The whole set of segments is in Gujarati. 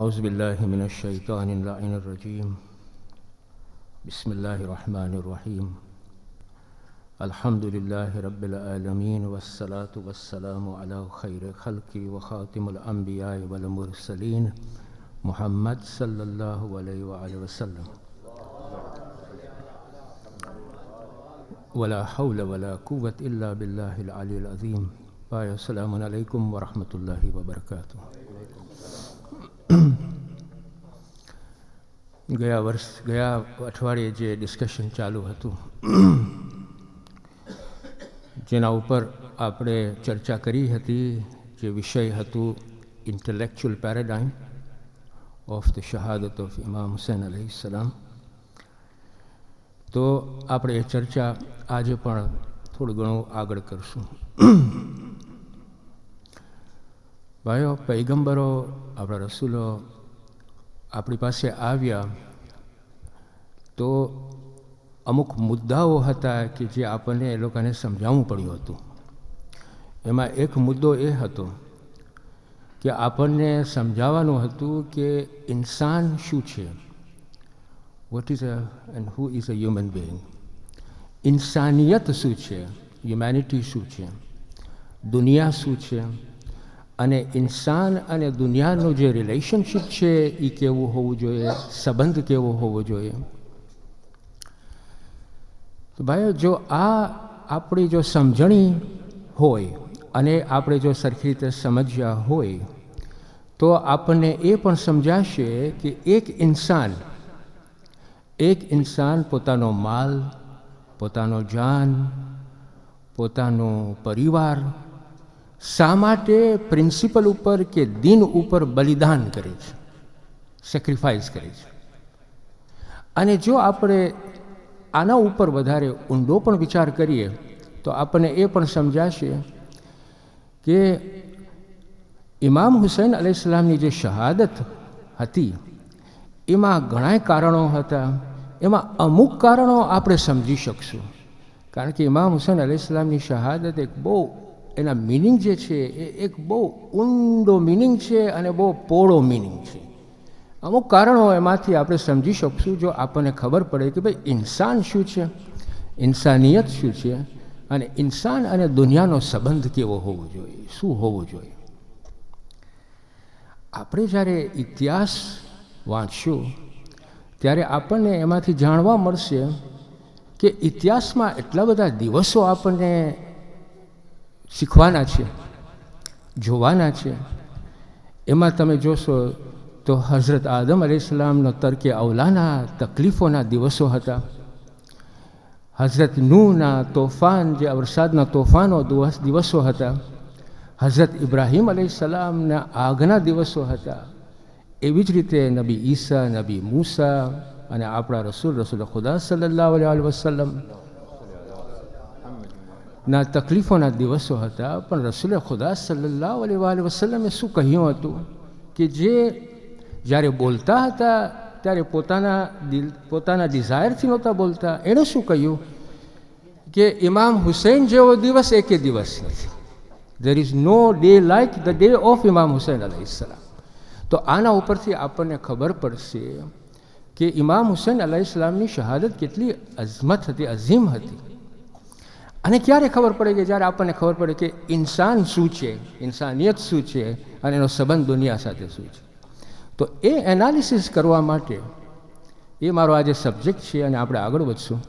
أعوذ بالله من الشيطان اللعين الرجيم بسم الله الرحمن الرحيم الحمد لله رب العالمين والصلاة والسلام على خير خلق وخاتم الأنبياء والمرسلين محمد صلى الله عليه وآله وسلم ولا حول ولا قوة إلا بالله العلي العظيم السلام عليكم ورحمة الله وبركاته. ગયા અઠવાડિયે જે ડિસ્કશન ચાલુ હતું જેના ઉપર આપણે ચર્ચા કરી હતી, જે વિષય હતું intellectual paradigm of the શહાદત of Imam Husain અલૈહિસ્સલામ. તો આપણે એ ચર્ચા આજે પણ થોડું ઘણું આગળ કરશું. ભાઈઓ, પૈગંબરો, આપણા રસૂલો આપણી પાસે આવ્યા તો અમુક મુદ્દાઓ હતા કે જે આપણને એ લોકોને સમજાવવું પડ્યું હતું. એમાં એક મુદ્દો એ હતો કે આપણને સમજાવવાનું હતું કે ઇન્સાન શું છે, what is and who is a human being. ઇન્સાનિયત શું છે, હ્યુમેનિટી શું છે, દુનિયા શું છે, અને ઇન્સાન અને દુનિયાનું જે રિલેશનશિપ છે એ કેવું હોવું જોઈએ, સંબંધ કેવો હોવો જોઈએ. તો ભાઈઓ, જો આ આપણી જો સમજણી હોય અને આપણે જો સરખી રીતે સમજ્યા હોય તો આપણને એ પણ સમજાશે કે એક ઇન્સાન પોતાનો માલ, પોતાનો જાન, પોતાનો પરિવાર શા માટે પ્રિન્સિપલ ઉપર કે દિન ઉપર બલિદાન કરે છે, સેક્રિફાઈસ કરે છે. અને જો આપણે આના ઉપર વધારે ઊંડો પણ વિચાર કરીએ તો આપણને એ પણ સમજાશે કે ઇમામ હુસૈન અલૈહિસ્સલામની જે શહાદત હતી એમાં ઘણા કારણો હતા. એમાં અમુક કારણો આપણે સમજી શકશું, કારણ કે ઇમામ હુસૈન અલૈહિસ્સલામની શહાદત એક બહુ, એના મિનિંગ જે છે એ એક બહુ ઊંડો મિનિંગ છે અને બહુ પહોળો મિનિંગ છે. અમુક કારણો એમાંથી આપણે સમજી શકશું જો આપણને ખબર પડે કે ભાઈ ઇન્સાન શું છે, ઇન્સાનિયત શું છે, અને ઇન્સાન અને દુનિયાનો સંબંધ કેવો હોવો જોઈએ, શું હોવો જોઈએ. આપણે જ્યારે ઇતિહાસ વાંચશું ત્યારે આપણને એમાંથી જાણવા મળશે કે ઇતિહાસમાં એટલા બધા દિવસો આપણને શીખવાના છે, જોવાના છે. એમાં તમે જોશો તો હઝરત આદમ અલૈહિસ્સલામનો તર્કે અવલાના તકલીફોના દિવસો હતા. હઝરત નૂહના તોફાન, જે વરસાદના તોફાનો દિવસો હતા. હઝરત ઇબ્રાહીમ અલૈહિસ્સલામના આગના દિવસો હતા. એવી જ રીતે નબી ઈસા, નબી મૂસા અને આપણા રસૂલ ખુદા સલ્લલ્લાહુ અલૈહિ વસલ્લમ ના તકલીફોના દિવસો હતા. પણ રસૂલ ખુદા સલ્લલ્લાહુ અલૈહિ વસલ્લમે શું કહ્યું હતું કે જે જ્યારે બોલતા હતા ત્યારે પોતાના ડિઝાયરથી નહોતા બોલતા. એણે શું કહ્યું કે ઇમામ હુસૈન જેવો દિવસ એકે દિવસ નથી. There is no day like the day of Imam Husain અલૈહિસ્સલામ. તો આના ઉપરથી આપણને ખબર પડશે કે ઇમામ હુસૈન અલૈહિસ્સલામની શહાદત કેટલી અઝમત હતી, અઝીમ હતી. અને ક્યારે ખબર પડે કે જ્યારે આપણને ખબર પડે કે ઇન્સાન શું છે, ઇન્સાનિયત શું છે, અને એનો સંબંધ દુનિયા સાથે શું છે. તો એ એનાલિસિસ કરવા માટે, એ મારો આજે સબ્જેક્ટ છે અને આપણે આગળ વધશું.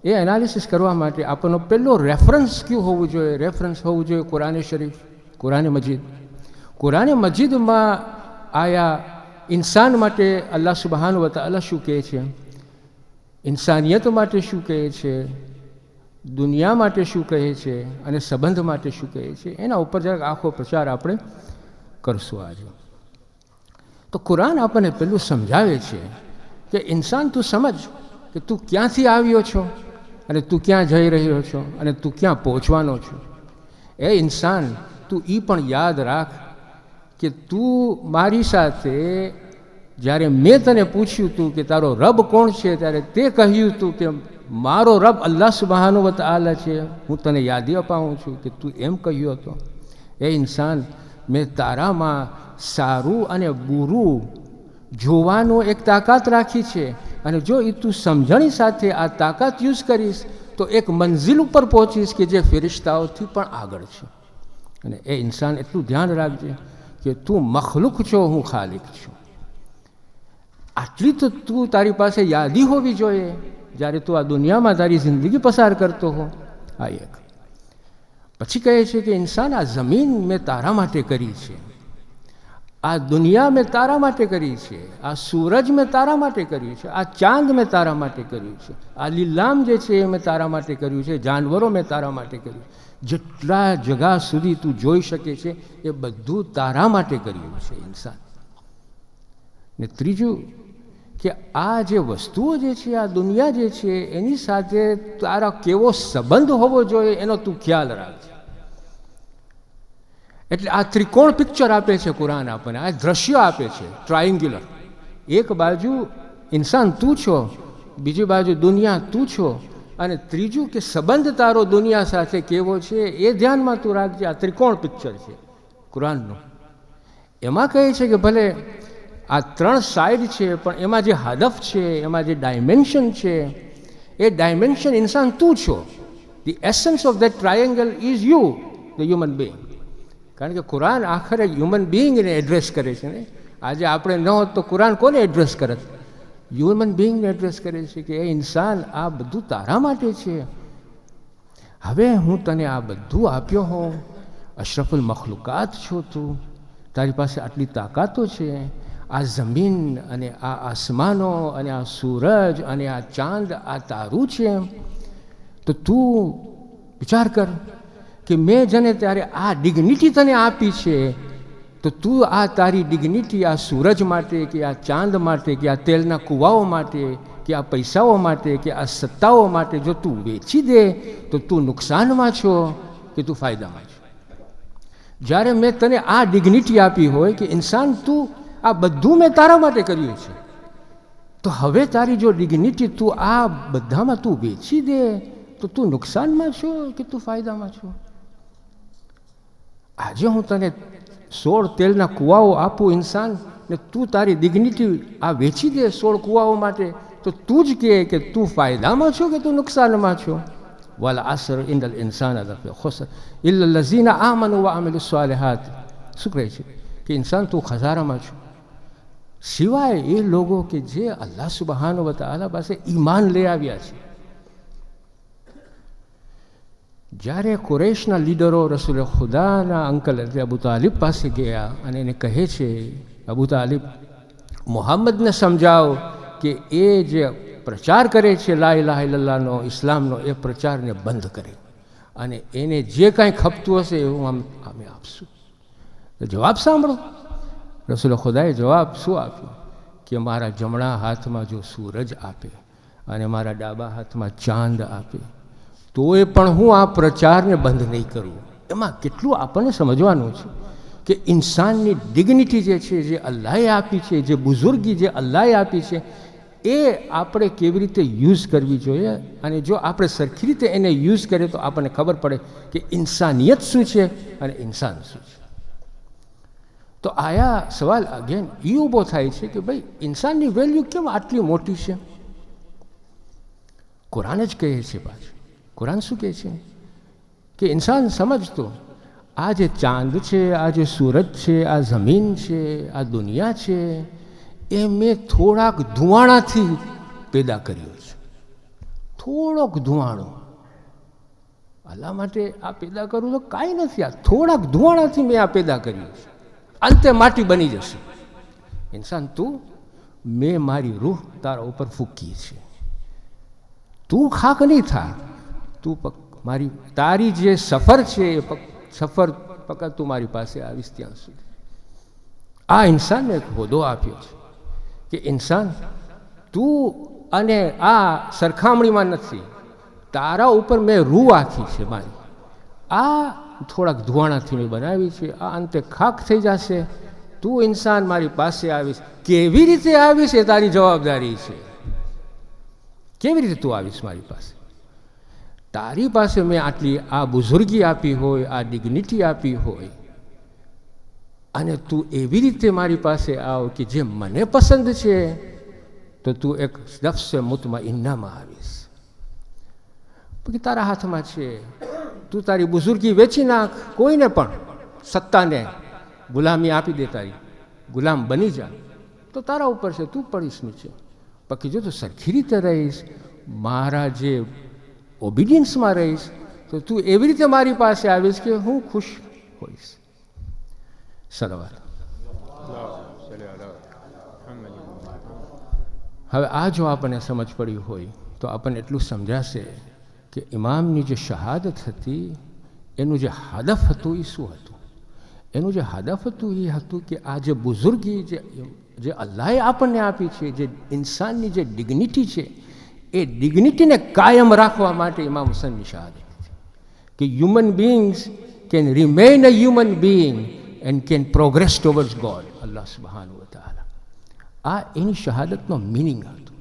એ એનાલિસિસ કરવા માટે આપણનો પહેલો રેફરન્સ કયું હોવું જોઈએ? રેફરન્સ હોવું જોઈએ કુરાન શરીફ, કુરાન મજીદ. કુરાન મજીદમાં આયા ઇન્સાન માટે અલ્લાહ સુબહાન વ તઆલા શું કહે છે, ઇન્સાનિયત માટે શું કહે છે, દુનિયા માટે શું કહે છે, અને સંબંધ માટે શું કહે છે. એના ઉપર જરાક આખો પ્રચાર આપણે કરશું આજે. તો કુરાન આપણને પેલું સમજાવે છે કે ઇન્સાન, તું સમજ કે તું ક્યાંથી આવ્યો છો અને તું ક્યાં જઈ રહ્યો છો અને તું ક્યાં પહોંચવાનો છો. એ ઇન્સાન, તું એ પણ યાદ રાખ કે તું મારી સાથે, જ્યારે મેં તને પૂછ્યું હતું કે તારો રબ કોણ છે, ત્યારે તે કહ્યું હતું કે મારો રબ અલ્લાહ સુબહાન વ તઆલા છે. હું તને યાદી અપાવું છું કે તું એમ કહ્યું હતો. એ ઇન્સાન, મેં તારામાં સારું અને બુરું જોવાનું એક તાકાત રાખી છે, અને જો એ તું સમજણી સાથે આ તાકાત યુઝ કરીશ તો એક મંઝિલ ઉપર પહોંચીશ કે જે ફેરિશ્તાઓથી પણ આગળ છે. અને એ ઇન્સાન એટલું ધ્યાન રાખજે કે તું મખલુક છો, હું ખાલિક છું. આટલી તો તું તારી પાસે યાદી હોવી જોઈએ જ્યારે તું આ દુનિયામાં તારી જિંદગી પસાર કરતો હો. આ એક પછી કહે છે કે ઇન્સાન આ જમીન મેં તારા માટે કરી છે, આ દુનિયા મેં તારા માટે કરી છે, આ સૂરજ મેં તારા માટે કર્યું છે, આ ચાંદ મેં તારા માટે કર્યું છે, આ લીલામ જે છે એ મેં તારા માટે કર્યું છે, જાનવરો મેં તારા માટે કર્યું. જેટલા જગા સુધી તું જોઈ શકે છે એ બધું તારા માટે કર્યું છે ઇન્સાન. ને ત્રીજું કે આ જે વસ્તુઓ જે છે, આ દુનિયા જે છે એની સાથે તારા કેવો સંબંધ હોવો જોઈએ એનો તું ખ્યાલ રાખજે. એટલે આ ત્રિકોણ પિક્ચર આપે છે કુરાન આપણને, આ દ્રશ્ય આપે છે ટ્રાયંગ્યુલર. એક બાજુ ઇન્સાન તું છો, બીજી બાજુ દુનિયા તું છો, અને ત્રીજું કે સંબંધ તારો દુનિયા સાથે કેવો છે એ ધ્યાનમાં તું રાખજે. આ ત્રિકોણ પિક્ચર છે કુરાનનું. એમાં કહે છે કે ભલે આ ત્રણ સાઈડ છે પણ એમાં જે હદફ છે, એમાં જે ડાયમેન્શન છે, એ ડાયમેન્શન ઇન્સાન તું છો. The essence of that triangle is you, the human being. કારણ કે કુરાન આખરે હ્યુમન બિંગને એડ્રેસ કરે છે ને. આજે આપણે ન હોત તો કુરાન કોને એડ્રેસ કરત? હ્યુમન બિંગને એડ્રેસ કરે છે કે એ ઇન્સાન આ બધું તારા માટે છે. હવે હું તને આ બધું આપ્યો હોઉં, અશરફુલ મખલુકાત છો તું, તારી પાસે આટલી તાકાતો છે, આ જમીન અને આ આસમાનો અને આ સૂરજ અને આ ચાંદ આ તારું છે, તો તું વિચાર કર કે મેં જેને ત્યારે આ ડિગ્નિટી તને આપી છે, તો તું આ તારી ડિગ્નિટી આ સૂરજ માટે કે આ ચાંદ માટે કે આ તેલના કૂવાઓ માટે કે આ પૈસાઓ માટે કે આ સત્તાઓ માટે જો તું વેચી દે તો તું નુકસાનમાં છો કે તું ફાયદામાં છો. જ્યારે મેં તને આ ડિગ્નિટી આપી હોય કે ઇન્સાન તું આ બધું મેં તારા માટે કર્યું છે, તો હવે તારી જો ડિગ્નિટી તું આ બધામાં તું વેચી દે તો તું નુકસાનમાં છો કે તું ફાયદામાં છો. આજે હું તને 16 તેલના કૂવાઓ આપું ઇન્સાન, ને તું તારી ડિગ્નિટી આ વેચી દે 16 કૂવાઓ માટે, તો તું જ કહે કે તું ફાયદામાં છો કે તું નુકસાનમાં છો. વલ અસર ઇન્નલ ઇન્સાન લફી ખુસર ઇલ્લા લઝીના આમનુ વ અમિલુ સ્વાલિહાત. શું કહે છે કે ઇન્સાન તું ખસારામાં છો, સિવાય એ લોકો કે જે અલ્લાહ સુબહાનહુ વ તઆલા પાસે ઈમાન લઈ આવ્યા છે. જ્યારે કુરૈશના લીડરો રસૂલ ખુદાના અંકલ એટલે અબુ તાલિબ પાસે ગયા અને એને કહે છે, અબુ તાલિબ મુહમ્મદને સમજાવો કે એ જે પ્રચાર કરે છે લા ઇલાહા ઇલ્લલ્લાહનો, ઇસ્લામનો, એ પ્રચારને બંધ કરે અને એને જે કાંઈ ખપતું હશે એવું અમે આપશું. તો જવાબ સાંભળો, રસૂલ ખુદાએ જવાબ શું આપ્યો કે મારા જમણા હાથમાં જો સૂરજ આપે અને મારા ડાબા હાથમાં ચાંદ આપે તોય પણ હું આ પ્રચારને બંધ નહીં કરું. એમાં કેટલું આપણને સમજવાનું છે કે ઇન્સાનની ડિગ્નિટી જે છે, જે અલ્લાહે આપી છે, જે બુઝુર્ગી જે અલ્લાહે આપી છે, એ આપણે કેવી રીતે યુઝ કરવી જોઈએ. અને જો આપણે સરખી રીતે એને યુઝ કરીએ તો આપણને ખબર પડે કે ઇન્સાનિયત શું છે અને ઇન્સાન શું છે. તો આયા સવાલ અગેન એ ઊભો થાય છે કે ભાઈ ઇન્સાનની વેલ્યુ કેમ આટલી મોટી છે? કુરાન જ કહે છે. પાછું કુરાન શું કહે છે કે ઇન્સાન સમજતો આ જે ચાંદ છે, આ જે સૂરજ છે, આ જમીન છે, આ દુનિયા છે, એ મેં થોડાક ધુવાણાથી પેદા કર્યો છે. થોડોક ધુવાણો અલ્લાહ માટે આ પેદા કરવું તો કાંઈ નથી. આ થોડાક ધુવાણાથી મેં આ પેદા કર્યું છે, અંતે માટી બની જશે. ઇન્સાન તું, મેં મારી રૂહ તારા ઉપર ફૂંકી છે, તું ખાક નહીં થા, તું મારી તારી જે સફર છે એ સફર પકડ તું મારી પાસે આવીશ ત્યાં સુધી. આ ઇન્સાનને એક હોદ્દો આપ્યો છે કે ઇન્સાન તું અને આ સરખામણીમાં નથી, તારા ઉપર મેં રૂહ આખી છે મારી, આ થોડાક ધુવાણાથી મેં બનાવી છે, આ અંતે ખાક થઈ જશે. તું ઇન્સાન મારી પાસે આવીશ, કેવી રીતે આવીશ એ તારી જવાબદારી છે. કેવી રીતે તું આવીશ મારી પાસે? તારી પાસે મેં આટલી આ બુઝુર્ગી આપી હોય, આ ડિગ્નિટી આપી હોય, અને તું એવી રીતે મારી પાસે આવ કે જે મને પસંદ છે, તો તું એક નફ્સે મુતમઇન્નામાં આવીશ. પછી તારા હાથમાં છે, તું તારી બુઝુર્ગી વેચી નાખ, કોઈને પણ સત્તાને ગુલામી આપી દે, તારી ગુલામ બની જા, તો તારા ઉપર છે, તું પડીશ નીચે. બાકી જો તું સરખી રીતે રહીશ, મારા જે ઓબિડિયન્સમાં રહીશ, તો તું એવી રીતે મારી પાસે આવીશ કે હું ખુશ હોઈશ. સલાવત. હવે આ જો આપણને સમજ પડી હોય તો આપણને એટલું સમજાશે કે ઇમામની જે શહાદત હતી એનું જે હદફ હતું એ શું હતું. એનું જે હદફ હતું એ હતું કે આ જે બુઝુર્ગી જે અલ્લાહે આપણને આપી છે, જે ઇન્સાનની જે ડિગ્નિટી છે, એ ડિગ્નિટીને કાયમ રાખવા માટે ઇમામ હુસૈનની શહાદત છે કે human beings can remain a human being and can progress towards God, અલ્લાહ સુબ્હાનહુ વ તઆલા. આ એની શહાદતનો મિનિંગ હતો.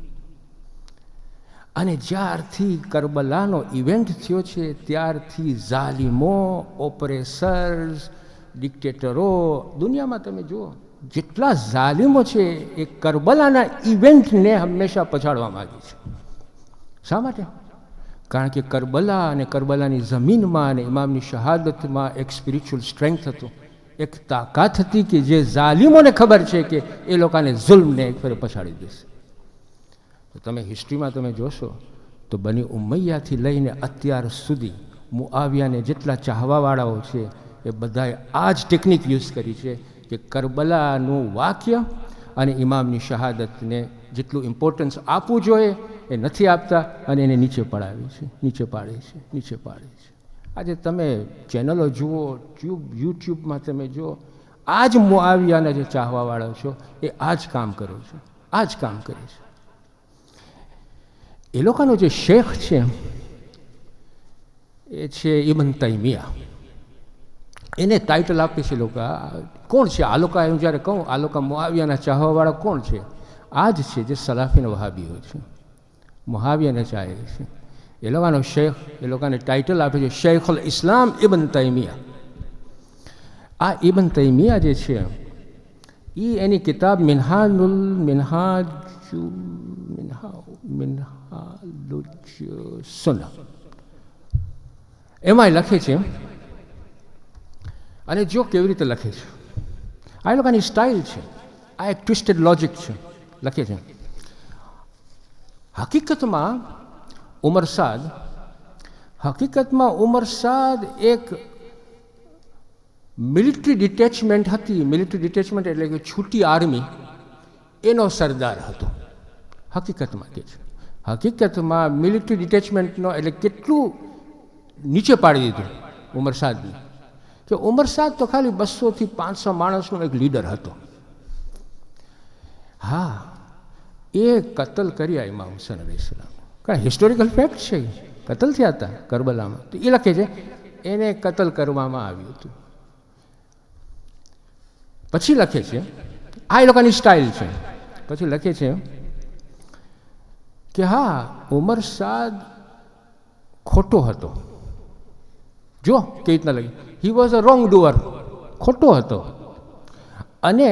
અને જ્યારથી કરબલાનો ઇવેન્ટ થયો છે ત્યારથી ઝાલિમો, ઓપરેસર્સ, ડિક્ટેટરો, દુનિયામાં તમે જુઓ જેટલા ઝાલિમો છે એ કરબલાના ઇવેન્ટને હંમેશા પછાડવા માગે છે. શા માટે? કારણ કે કરબલા અને કરબલાની જમીનમાં અને ઇમામની શહાદતમાં એક સ્પિરિચ્યુઅલ સ્ટ્રેન્થ હતું, એક તાકાત હતી કે જે ઝાલિમોને ખબર છે કે એ લોકોને જુલ્મને એક ફેર પછાડી દેશે. તો તમે હિસ્ટ્રીમાં તમે જોશો તો બની ઉમૈયાથી લઈને અત્યાર સુધી મુઆવિયાને જેટલા ચાહવાવાળાઓ છે એ બધાએ આ જ ટેકનિક યુઝ કરી છે કે કરબલાનું વાક્ય અને ઇમામની શહાદતને જેટલું ઇમ્પોર્ટન્સ આપવું જોઈએ એ નથી આપતા અને એને નીચે પડાવે છે, નીચે પાડે છે, નીચે પાડે છે. આજે તમે ચેનલો જુઓ, યુટ્યુબમાં તમે જુઓ, આ જ મુઆવિયાના જે ચાહવાવાળા છો એ આ જ કામ કરો છો, આ જ કામ કરે છે. એ લોકોનો જે શેખ છે એ છે ઇબ્ન તૈમિયા. એને ટાઇટલ આપે છે લોકો. કોણ છે આ લોકો? હું જ્યારે કહું આ લોકો મુઆવિયાના ચાહવાવાળા કોણ છે? આ જ છે જે સલાફીન વહાબીઓ છે, મુઆવિયાને ચાહે છે. એ લોકોનો શેખ, એ લોકોને ટાઇટલ આપે છે શૈખુલ ઇસ્લામ ઇબ્ન તૈમિયા. આ ઇબ્ન તૈમિયા જે છે એ એની કિતાબ મિનહાજ સુન્ના એમાં લખે છે. અને જો કેવી રીતે લખે છે, આ એ લોકોની સ્ટાઇલ છે, આ એક ટ્વિસ્ટેડ લોજિક છે. લખે છે હકીકતમાં ઉમર સાદ એક મિલિટરી ડિટેચમેન્ટ હતી. મિલિટરી ડિટેચમેન્ટ એટલે કે છૂટી આર્મી, એનો સરદાર હતો. હકીકતમાં કે છે, હકીકતમાં મિલિટરી ડિટેચમેન્ટનો એટલે કેટલું નીચે પાડી દીધું ઉમર સાદને, કે ઉમર સાદ તો ખાલી 200 થી 500 માણસનો એક લીડર હતો. હા, એ કતલ કર્યા ઇમામ હુસૈન અલૈહિસ્સલામ. કારણ હિસ્ટોરિકલ ફેક્ટ છે, કતલ થયા હતા કરબલામાં. તો એ લખે છે એને કતલ કરવામાં આવ્યું હતું. પછી લખે છે, આ એ લોકોની સ્ટાઇલ છે. પછી લખે છે કે હા, ઉમર સાદ ખોટો હતો. જો કેવી રીતના લખે, he was a wrong doer, ખોટો હતો. અને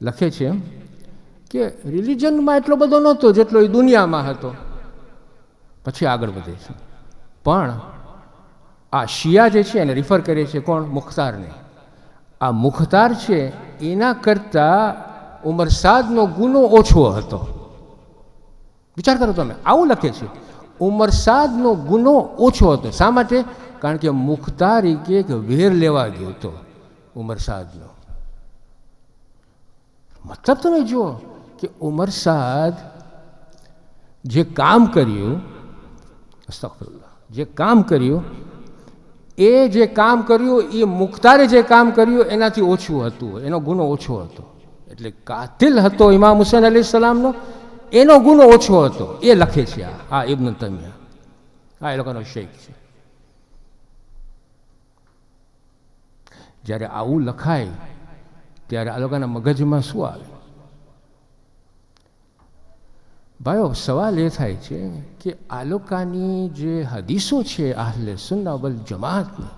લખે છે કે રિલિજનમાં એટલો બધો નહોતો જેટલો એ દુનિયામાં હતો. પછી આગળ વધે છે, પણ આ શિયા જે છે એને રિફર કરે છે કોણ? મુખ્તારને. આ મુખ્તાર છે એના કરતાં ઉમર સાદનો ગુનો ઓછો હતો. વિચાર કરો તમે, આવું લખે છે, ઉમર સાદનો ગુનો ઓછો હતો. શા માટે? કારણ કે મુખ્તાર કે વેર લેવા ગયો હતો ઉમર સાદનો. મતલબ તમે જુઓ કે ઉમર સાદ જે કામ કર્યું, અસ્તગફિરુલ્લાહ, જે કામ કર્યું એ મુખ્તારે જે કામ કર્યું એનાથી ઓછું હતું, એનો ગુનો ઓછો હતો. એટલે કાતિલ હતો ઇમામ હુસૈન અલૈહિસ્સલામનો, એનો ગુનો ઓછો હતો. એ લખે છે આ ઇબ્ન તૈમિયા. આ એ લોકોનો શેખ છે. જ્યારે આવું લખાય ત્યારે આ લોકોના મગજમાં શું આવે? ભાઈઓ, સવાલ એ થાય છે કે આ લોકોની જે હદીસો છે આહલે સુન્ના વલ જમાતની,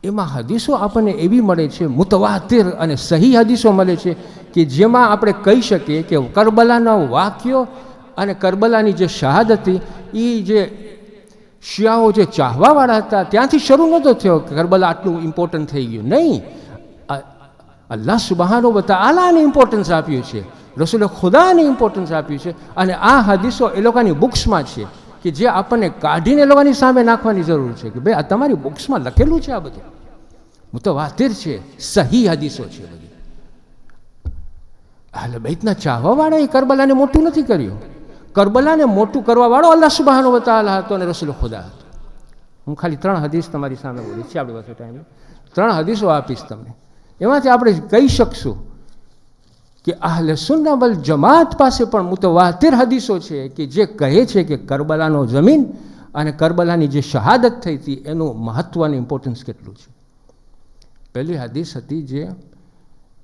એમાં હદીસો આપણને એવી મળે છે, મુતવાતિર અને સહી હદીસો મળે છે કે જેમાં આપણે કહી શકીએ કે કરબલાના વાક્યો અને કરબલાની જે શહાદત હતી એ જે શિયાઓ જે ચાહવાવાળા હતા ત્યાંથી શરૂ નહોતો થયો કે કરબલા આટલું ઇમ્પોર્ટન્ટ થઈ ગયું. નહીં, અલ્લાહ સુબહાનો વ તઆલાને ઇમ્પોર્ટન્સ આપ્યું છે, રસૂલ ખુદાને ઇમ્પોર્ટન્સ આપ્યું છે. અને આ હદીસો એ લોકોની બુક્સમાં છે કે જે આપણને કાઢીને એ લોકોની સામે નાખવાની જરૂર છે કે ભાઈ આ તમારી બુક્સમાં લખેલું છે, આ બધું મુતવાતિર છે, સહી હદીસો છે બધી. અહલે બૈતના ચાહવાવાળાએ કરબલાને મોટું નથી કર્યું. કરબલાને મોટું કરવાવાળો અલ્લાહ સુબહાનો વ તઆલા હતો અને રસૂલ ખુદા હતો. હું ખાલી 3 હદીસ તમારી સામે બોલીશ છે, આપણી પાસે ટાઈમ 3 હદીસો આપીશ તમને. એમાંથી આપણે કહી શકશું કે અહલે સુન્ના વલ જમાત પાસે પણ મુતવાતિર હદીસો છે કે જે કહે છે કે કરબલાનો જમીન અને કરબલાની જે શહાદત થઈ હતી એનું મહત્વ અને ઇમ્પોર્ટન્સ કેટલું છે. પહેલી હદીસ હતી જે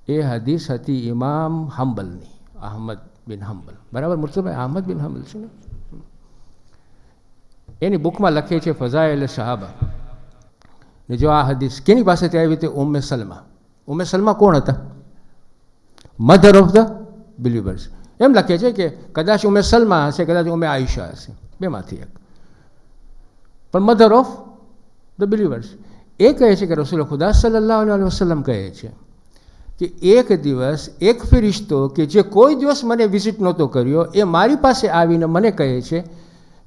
એ હદીસ હતી ઇમામ હંબલની, અહમદ બિન હંબલ, બરાબર મુર્તઝાભાઈ, અહમદ બિન હંબલ છે ને, એની બુકમાં લખે છે ફઝાઇલ સહાબા. ને જો આ હદીસ કેની પાસેથી આવી હતી? ઉમ્મે સલમા. ઉમ્મે સલમા કોણ હતા? Mother of the believers. એમ લખે છે કે કદાચ ઉમ્મે સલમા હશે, કદાચ ઉમ્મે આયશા હશે, બેમાંથી એક, પણ મધર ઓફ ધ બિલીવર્સ. એ કહે છે કે રસૂલ ખુદા સલ્લલ્લાહુ અલૈહિ વસલ્લમ કહે છે કે એક દિવસ એક ફિરિશ્તો કે જે કોઈ દિવસ મને વિઝિટ નહોતો કર્યો એ મારી પાસે આવીને મને કહે છે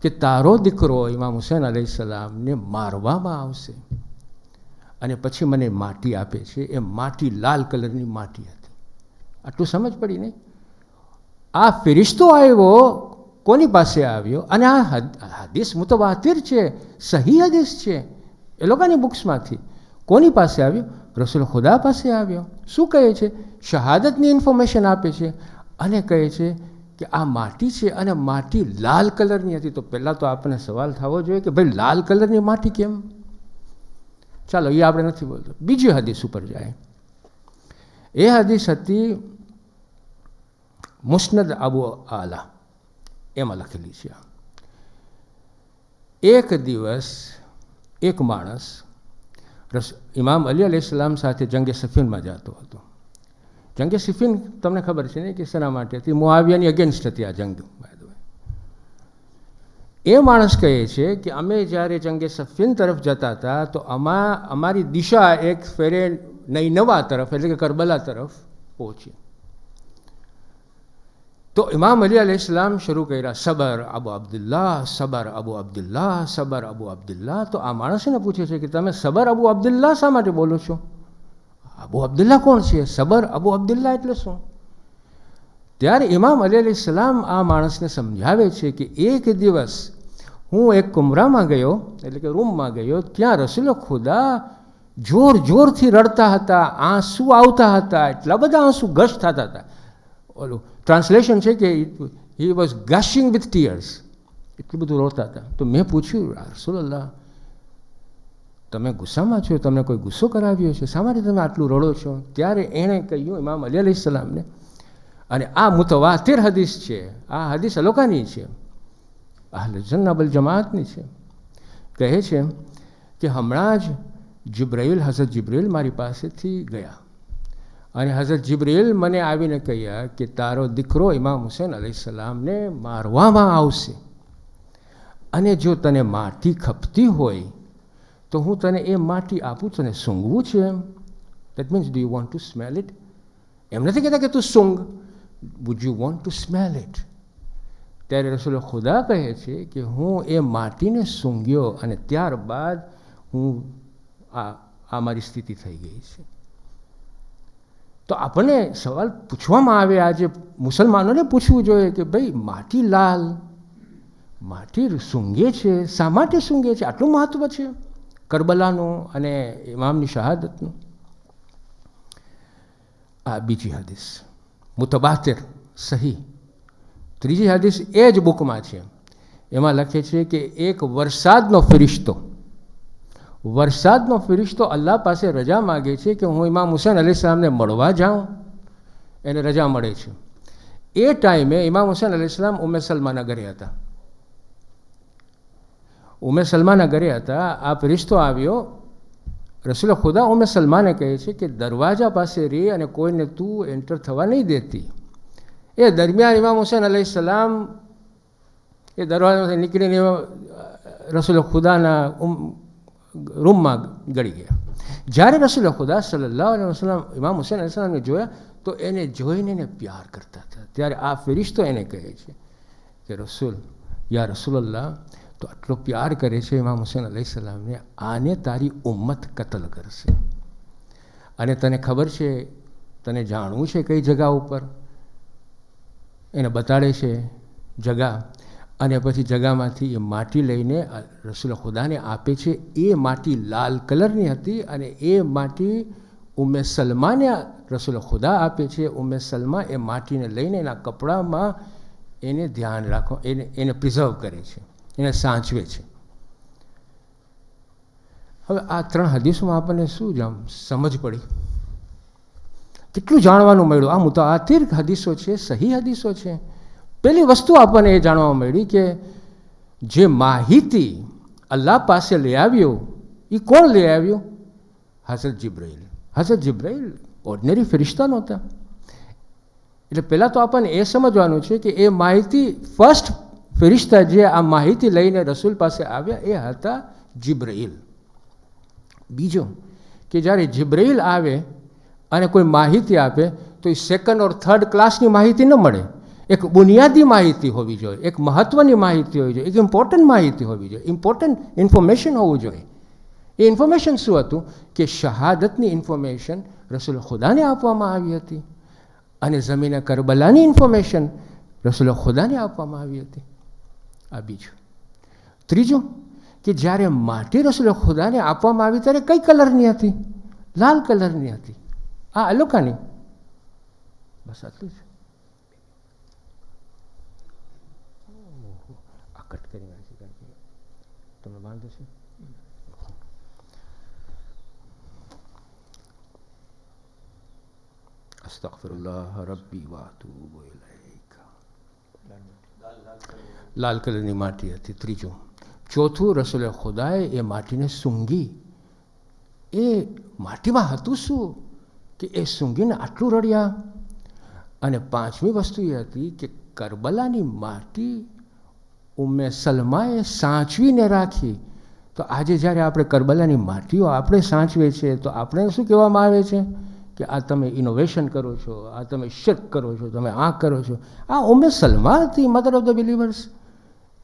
કે તારો દીકરો ઇમામ હુસૈન અલૈહિસ્સલામને મારવામાં આવશે. અને પછી મને માટી આપે છે, એ માટી લાલ કલરની માટી હતી. આટલું સમજ પડી નહીં? આ ફિરિશ્તો આવ્યો, કોની પાસે આવ્યો? અને આ હદીસ મુતવાતિર છે, સહી હદીસ છે એ લોકોની બુક્સમાંથી. કોની પાસે આવ્યો? રસૂલ ખુદા પાસે આવ્યો. શું કહે છે? શહાદતની ઇન્ફોર્મેશન આપે છે અને કહે છે કે આ માટી છે અને માટી લાલ કલરની હતી. તો પહેલાં તો આપણને સવાલ થવો જોઈએ કે ભાઈ લાલ કલરની માટી કેમ? ચાલો, એ આપણે નથી બોલતો. બીજી હદીસ ઉપર જાય. એ હદીસ હતી મુસ્નદ અબુ આલા, એમાં લખેલી છે. એક દિવસ એક માણસ ઇમામ અલી અલૈહિસ્સલામ સાથે જંગે સફીનમાં જતો હતો. જંગે સફીન તમને ખબર છે ને કે શેના માટે હતી? મુઆવિયાની અગેન્સ્ટ હતી આ જંગ. એ માણસ કહે છે કે અમે જ્યારે જંગે સફીન તરફ જતા હતા તો અમારી દિશા એક ફેરે નૈનવા તરફ એટલે કે કરબલા તરફ પહોંચી. તો ઇમામ અલી અલૈહિસ્સલામ શરૂ કર્યા, સબર અબુ અબ્દુલ્લાહ, સબર અબુ અબ્દુલ્લાહ, સબર અબુ અબ્દુલ્લાહ. તો આ માણસને પૂછે છે કે તમે સબર અબુ અબ્દુલ્લાહ શા માટે બોલો છો? અબુ અબ્દુલ્લાહ કોણ છે? સબર અબુ અબ્દુલ્લાહ એટલે શું? ત્યારે ઇમામ અલી અલૈહિસ્સલામ આ માણસને સમજાવે છે કે એક દિવસ હું એક કુમરામાં ગયો, એટલે કે રૂમમાં ગયો, ત્યાં રસૂલ ખુદા જોર જોરથી રડતા હતા, આંસુ આવતા હતા, એટલા બધા આંસુ ગશ થતા હતા. ઓલું ટ્રાન્સલેશન છે કે હી વોઝ ગશિંગ વિથ ટીયર્સ, એટલું બધું રોતા હતા. તો મેં પૂછ્યું, રસૂલલ્લાહ તમે ગુસ્સામાં છો? તમને કોઈ ગુસ્સો કરાવ્યો છે? શા માટે તમે આટલું રડો છો? ત્યારે એણે કહ્યું ઇમામ અલી અલૈહિસ્સલામને, અને આ મુતવાતિર હદીસ છે, આ હદીસ અલોકાની છે, અહલે સુન્ના વલ જમાતની છે. કહે છે કે હમણાં જ હઝરત જિબ્રાઈલ મારી પાસેથી ગયા અને હઝરત જિબ્રાઈલ મને આવીને કહ્યા કે તારો દીકરો ઇમામ હુસૈન અલૈહિસ્સલામને મારવામાં આવશે અને જો તને માટી ખપતી હોય તો હું તને એ માટી આપું, તને સૂંઘવું છે એમ? That means do you want to smell it? એમ નથી કહેતા કે તું સૂંઘ, would you want to smell it? ત્યારે રસૂલ ખુદા કહે છે કે હું એ માટીને સૂંઘ્યો અને ત્યારબાદ હું આ મારી સ્થિતિ થઈ ગઈ છે. તો આપણને સવાલ પૂછવામાં આવે, આજે મુસલમાનોને પૂછવું જોઈએ કે ભાઈ માટી લાલ, માટી સૂંઘે છે, શા માટે સૂંઘે છે? આટલું મહત્વ છે કરબલાનું અને ઇમામની શહાદતનું. આ બીજી હદીસ મુતવાતિર સહી. ત્રીજી હદીસ એ જ બુકમાં છે, એમાં લખે છે કે એક વરસાદનો ફિરિશ્તો અલ્લાહ પાસે રજા માગે છે કે હું ઇમામ હુસૈન અલૈહિસ્સલામને મળવા જાઉં. એને રજા મળે છે. એ ટાઈમે ઇમામ હુસૈન અલૈહિસ્સલામ ઉમ્મે સલમાના ઘરે હતા. આ ફિરિશ્તો આવ્યો રસૂલ ખુદા ઉમ્મે સલમાને કહે છે કે દરવાજા પાસે રહી અને કોઈને તું એન્ટર થવા નહીં દેતી. એ દરમિયાન ઇમામ હુસૈન અલૈહિ સલામ એ દરવાજામાંથી નીકળીને રસૂલ ખુદાના રૂમમાં ગળી ગયા. જ્યારે રસૂલ ખુદા સલ્લલ્લાહુ અલૈહિ વસલ્લમ ઇમામ હુસૈન અલૈહિ સલામને જોયા તો એને જોઈને એને પ્યાર કરતા હતા. ત્યારે આ ફેરિશ્તો એને કહે છે કે રસૂલ, યા રસૂલલ્લાહ, તો આટલો પ્યાર કરે છે ઇમામ હુસૈન અલૈહિ સલામને, આને તારી ઉમ્મત કતલ કરશે. અને તને ખબર છે, તને જાણવું છે કઈ જગા ઉપર? એને બતાડે છે જગા, અને પછી જગામાંથી એ માટી લઈને રસૂલ ખુદાને આપે છે. એ માટી લાલ કલરની હતી અને એ માટી ઉમ્મે સલમાને રસૂલ ખુદા આપે છે. ઉમ્મે સલમા એ માટીને લઈને એના કપડામાં એને ધ્યાન રાખો, એને પ્રિઝર્વ કરે છે, એને સાચવે છે. હવે આ 3 હદીસોમાં આપણને શું સમજ પડી? કેટલું જાણવાનું મળ્યું? આ મુતાતિર હદીસો છે, સહી હદીસો છે. પહેલી વસ્તુ આપણને એ જાણવા મળી કે જે માહિતી અલ્લાહ પાસે લઈ આવ્યો એ કોણ લઈ આવ્યું? હઝરત જિબ્રાઈલ. હઝરત જિબ્રાઈલ ઓર્ડિનરી ફરિશ્તા નહોતા. એટલે પહેલાં તો આપણને એ સમજવાનું છે કે એ માહિતી ફર્સ્ટ ફરિશ્તા જે આ માહિતી લઈને રસૂલ પાસે આવ્યા એ હતા જિબ્રાઈલ. બીજો કે જ્યારે જિબ્રાઈલ આવે અને કોઈ માહિતી આપે તો એ સેકન્ડ ઓર થર્ડ ક્લાસની માહિતી ન મળે. એક બુનિયાદી માહિતી હોવી જોઈએ, એક મહત્ત્વની માહિતી હોવી જોઈએ, એક ઇમ્પોર્ટન્ટ માહિતી હોવી જોઈએ, ઇમ્પોર્ટન્ટ ઇન્ફોર્મેશન હોવું જોઈએ. એ ઇન્ફોર્મેશન શું હતું કે શહાદતની ઇન્ફોર્મેશન રસૂલ ખુદાને આપવામાં આવી હતી અને ઝમીને કરબલાની ઇન્ફોર્મેશન રસૂલ ખુદાને આપવામાં આવી હતી. આ બીજું. ત્રીજું કે જ્યારે માટી રસૂલ ખુદાને આપવામાં આવી ત્યારે કઈ કલરની હતી? લાલ કલરની હતી. આ અલોકાની. બસ આટલું જ. કટ કરી નાખી, કારણ કે તમે બાંધો છો. અસ્તગફિરુલ્લાહ રબ્બી વ અતૂબુ ઇલૈક. લાલ કલરની માટી હતી. ત્રીજું. ચોથું, રસૂલ ખુદાએ એ માટીને સૂંઘી. એ માટીમાં હતું શું કે એ સૂંઘીને આટલું રડ્યા. અને પાંચમી વસ્તુ એ હતી કે કરબલાની માટી ઉમ્મે સલમાએ સાચવીને રાખી. તો આજે જ્યારે આપણે કરબલાની માટીઓ આપણે સાચવે છે તો આપણે શું કહેવામાં આવે છે કે આ તમે ઇનોવેશન કરો છો, આ તમે શિર્ક કરો છો, તમે આ કરો છો. આ ઉમ્મે સલમા હતી, મધર ઓફ ધ બિલીવર્સ.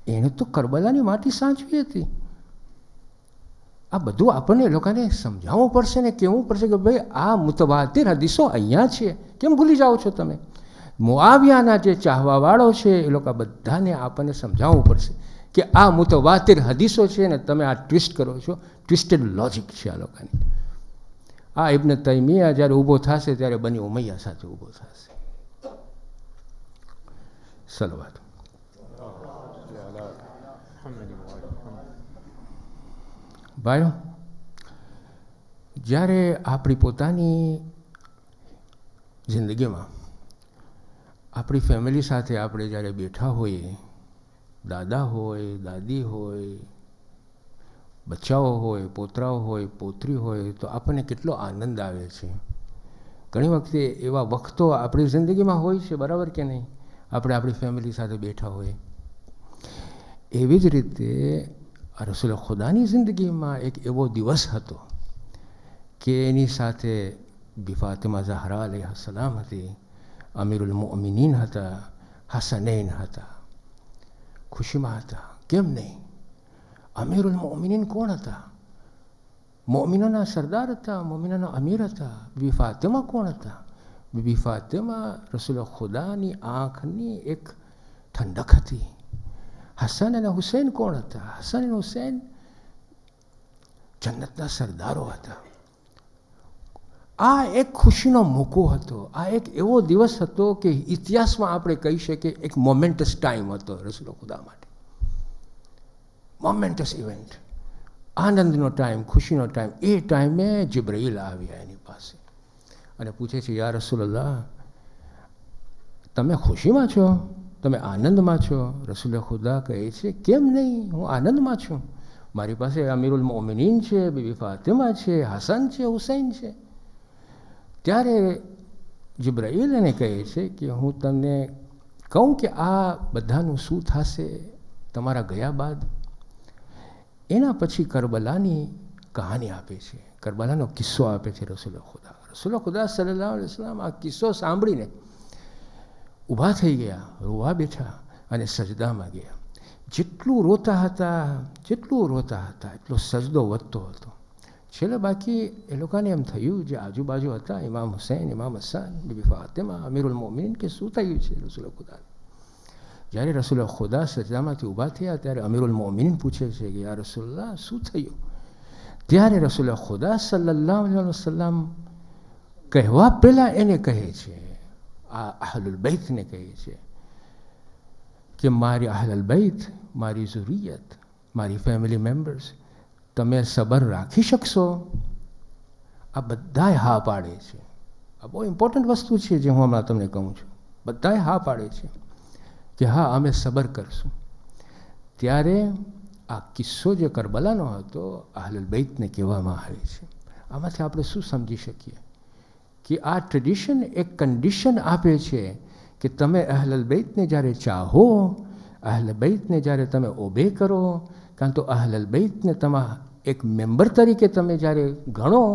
એણે તો કરબલાની માટી સાચવી હતી. આ બધું આપણને એ લોકોને સમજાવવું પડશે ને કહેવું પડશે કે ભાઈ આ મુતવાતિર હદીસો અહીંયા છે, કેમ ભૂલી જાઓ છો તમે? મુઆવિયાના જે ચાહવાવાળો છે એ લોકો બધાને આપણને સમજાવવું પડશે કે આ મુતવાતિર હદીસો છે ને તમે આ ટ્વિસ્ટ કરો છો. ટ્વિસ્ટેડ લોજિક છે આ લોકોની. આ ઇબ્ન તૈમિયા જ્યારે ઊભો થશે ત્યારે બની ઉમૈયા સાથે ઊભો થશે. સલવાત. ભાઈઓ, જ્યારે આપણી પોતાની જિંદગીમાં આપણી ફેમિલી સાથે આપણે જ્યારે બેઠા હોઈએ, દાદા હોય, દાદી હોય, બચ્ચાઓ હોય, પોતરાઓ હોય, પોતરી હોય, તો આપણને કેટલો આનંદ આવે છે. ઘણી વખતે એવા વખતો આપણી જિંદગીમાં હોય છે, બરાબર કે નહીં? આપણે આપણી ફેમિલી સાથે બેઠા હોય. એવી જ રીતે રસૂલ ખુદાની જિંદગીમાં એક એવો દિવસ હતો કે એની સાથે બી ફાતિમા ઝહરા અલૈહા સલામ હતી, અમીરુલ મુઅમિનીન હતા, હસનૈન હતા, ખુશીમાં હતા. કેમ નહીં? અમીરુલ મુઅમિનીન કોણ હતા? મોમિનોના સરદાર હતા, મોમિનોના અમીર હતા. બીબી ફાતિમા કોણ હતા? બીબી ફાતિમા રસૂલ ખુદાની આંખની એક ઠંડક હતી. હસન અને હુસૈન કોણ હતા? હસન અને હુસૈન જન્નતના સરદારો હતા. આ એક ખુશીનો મોકો હતો. આ એક એવો દિવસ હતો કે ઇતિહાસમાં આપણે કહી શકીએ એક મોમેન્ટસ ટાઈમ હતો રસૂલ ખુદા માટે. મોમેન્ટસ ઇવેન્ટ, આનંદનો ટાઈમ, ખુશીનો ટાઈમ. એ ટાઈમે જિબ્રાઈલ આવ્યા એની પાસે અને પૂછે છે, યા રસૂલલ્લાહ, તમે ખુશીમાં છો? તમે આનંદમાં છો? રસૂલ ખુદા કહે છે, કેમ નહીં, હું આનંદમાં છું. મારી પાસે અમીરુલ મોમિનીન છે, બીબી ફાતિમા છે, હસન છે, હુસૈન છે. ત્યારે જિબ્રાઈલ એને કહે છે કે હું તમને કહું કે આ બધાનું શું થશે તમારા ગયા બાદ. એના પછી કરબલાની કહાની આપે છે, કરબલાનો કિસ્સો આપે છે રસૂલ ખુદા સલ્લલ્લાહુ અલૈહિ વસલ્લમ. આ કિસ્સો સાંભળીને ઊભા થઈ ગયા, રોવા બેઠા અને સજદામાં ગયા. જેટલું રોતા હતા એટલો સજદો વધતો હતો. છેલ્લે બાકી એ લોકોને એમ થયું, જે આજુબાજુ હતા, ઇમામ હુસૈન, ઇમામ હસન, બીબી ફાતિમા, અમીરુલ મોમિનીન, કે શું થયું છે રસૂલ ખુદા. જ્યારે રસૂલ ખુદા સજદામાંથી ઊભા થયા ત્યારે અમીરુલ મોમિનીન પૂછે છે કે યા રસૂલલ્લાહ શું થયું. ત્યારે રસૂલ ખુદા સલ્લલ્લાહુ અલૈહિ વસલ્લમ કહેવા પહેલાં એને કહે છે, આ અહલુલ બૈતને કહે છે કે મારી અહલુલ બૈત, મારી ઝુરિયત, મારી ફેમિલી મેમ્બર્સ, તમે સબર રાખી શકશો? આ બધાય હા પાડે છે. આ બહુ ઇમ્પોર્ટન્ટ વસ્તુ છે જે હું હમણાં તમને કહું છું. બધાય હા પાડે છે કે હા અમે સબર કરશું. ત્યારે આ કિસ્સો જે કરબલાનો હતો અહલુલ બૈતને કહેવામાં આવે છે. આમાંથી આપણે શું સમજી શકીએ કે આ ટ્રેડિશન એક કન્ડિશન આપે છે કે તમે અહલુલ બૈતને જ્યારે ચાહો, અહલ બૈતને જ્યારે તમે ઓબે કરો, કાં તો અહલુલ બૈતને તમારા એક મેમ્બર તરીકે તમે જ્યારે ગણો,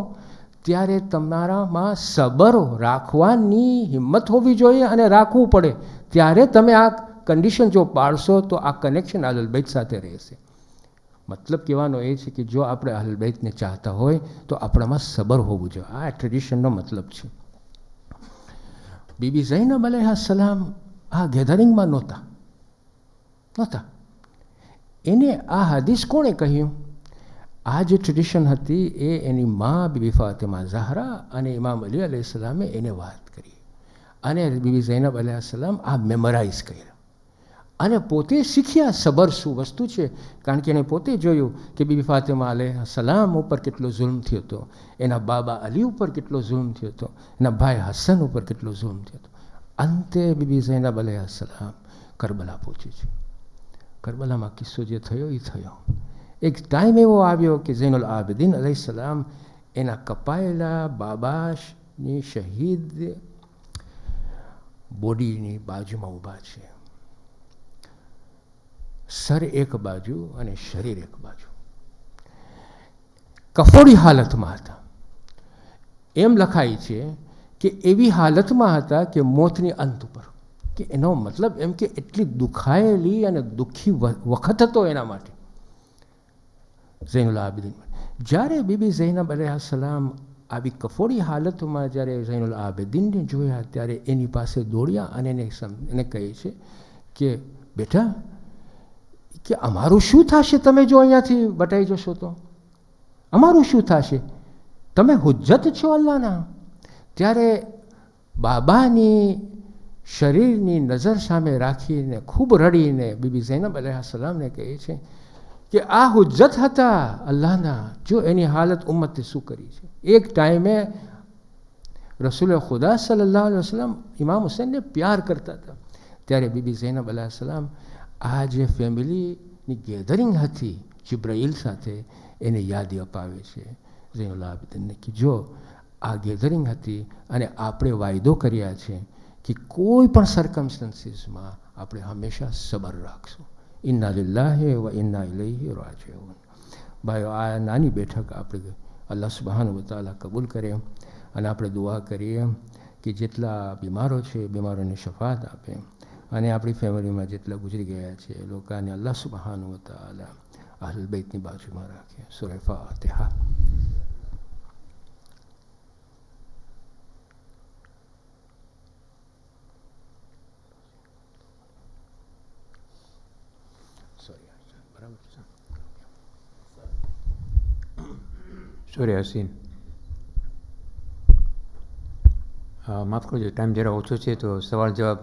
ત્યારે તમારામાં સબર રાખવાની હિંમત હોવી જોઈએ અને રાખવું પડે. ત્યારે તમે આ કન્ડિશન જો પાડશો તો આ કનેક્શન અહલુલ બૈત સાથે રહેશે. મતલબ કહેવાનો એ છે કે જો આપણે અહલુલ બૈતને ચાહતા હોય તો આપણામાં સબર હોવું જોઈએ. આ ટ્રેડિશનનો મતલબ છે. બીબી ઝૈનબ અલૈહિસ્સલામ આ ગેધરિંગમાં નહોતા. એને આ હદીસ કોણે કહ્યું? આ જે ટ્રેડિશન હતી એ એની મા બીબી ફાતિમા ઝહરા અને ઇમામ અલી અલૈહિસ્સલામે એને વાત કરી અને બીબી ઝૈનબ અલૈહિસ્સલામ આ મેમરાઇઝ કર્યા અને પોતે શીખ્યા સબર શું વસ્તુ છે. કારણ કે એણે પોતે જોયું કે બીબી ફાતિમા અલૈહિસ્સલામ ઉપર કેટલો જુલ્મ થયો હતો, એના બાબા અલી ઉપર કેટલો જુલ્મ થયો હતો, એના ભાઈ હસન ઉપર કેટલો જુલ્મ થયો હતો. અંતે બીબી ઝૈનબ અલૈહિસ્સલામ કરબલા પહોંચી છે. કરબલામાં કિસ્સો જે થયો એ થયો. એક ટાઈમ એવો આવ્યો કે ઝૈનુલ આબિદીન અલૈહિસ્સલામ એના કપાયેલા બાબાની શહીદ બોડીની બાજુમાં ઊભા છે. સર એક બાજુ અને શરીર એક બાજુ. કફોડી હાલતમાં હતા. એમ લખાય છે કે એવી હાલતમાં હતા કે મોતની અંત ઉપર, કે એનો મતલબ એમ કે એટલી દુખાયેલી અને દુઃખી વખત હતો એના માટે ઝૈનુલ આબિદીન. જ્યારે બીબી ઝૈનબ અલૈહિસ્સલામ આવી કફોડી હાલતમાં જ્યારે ઝૈનુલ આબિદીનને જોયા ત્યારે એની પાસે દોડ્યા અને એને કહે છે કે બેટા, કે અમારું શું થશે તમે જો અહીંયાથી બટાઈ જશો તો? અમારું શું થશે? તમે હુજ્જત છો અલ્લાહના. ત્યારે બાબાની શરીરની નજર સામે રાખીને ખૂબ રડીને બીબી ઝૈનબ અલૈહિસ્સલામને કહે છે કે આ હુજ્જત હતા અલ્લાહના, જો એની હાલત ઉમ્મતે શું કરી છે. એક ટાઈમે રસૂલ ખુદા સલ્લલ્લાહુ અલૈહિ વસલ્લમ ઇમામ હુસૈનને પ્યાર કરતા હતા. ત્યારે બીબી ઝૈનબ અલૈહિસ્સલામ આ જે ફેમિલીની ગેધરિંગ હતી જિબ્રાઈલ સાથે એને યાદી અપાવે છે ઝૈનુલ આબિદીનને કે જો આ ગેધરિંગ હતી અને આપણે વાયદો કર્યા છે કે કોઈ પણ સર્કમસ્ટન્સીસમાં આપણે હંમેશા સબર રાખશું. ઇન્ના લિલ્લાહી વ ઇન્ના ઇલૈહિ રાજિઉન. ભાઈઓ, આ નાની બેઠક આપણે અલ્લાહ સુબ્હાનહુ વ તઆલા કબૂલ કરે અને આપણે દુઆ કરીએ કે જેટલા બીમારો છે બીમારોને શફાત આપે અને આપણી ફેમિલીમાં જેટલા ગુજરી ગયા છે એ લોકોને અલ્લાહ સુબ્હાનહુ વ તઆલા અહલુલ બૈતની બાજુમાં રાખે. સૂરા ફાતિહા. સૂરા યાસીન. માફ કરજો, ટાઈમ જરા ઓછો છે તો સવાલ જવાબ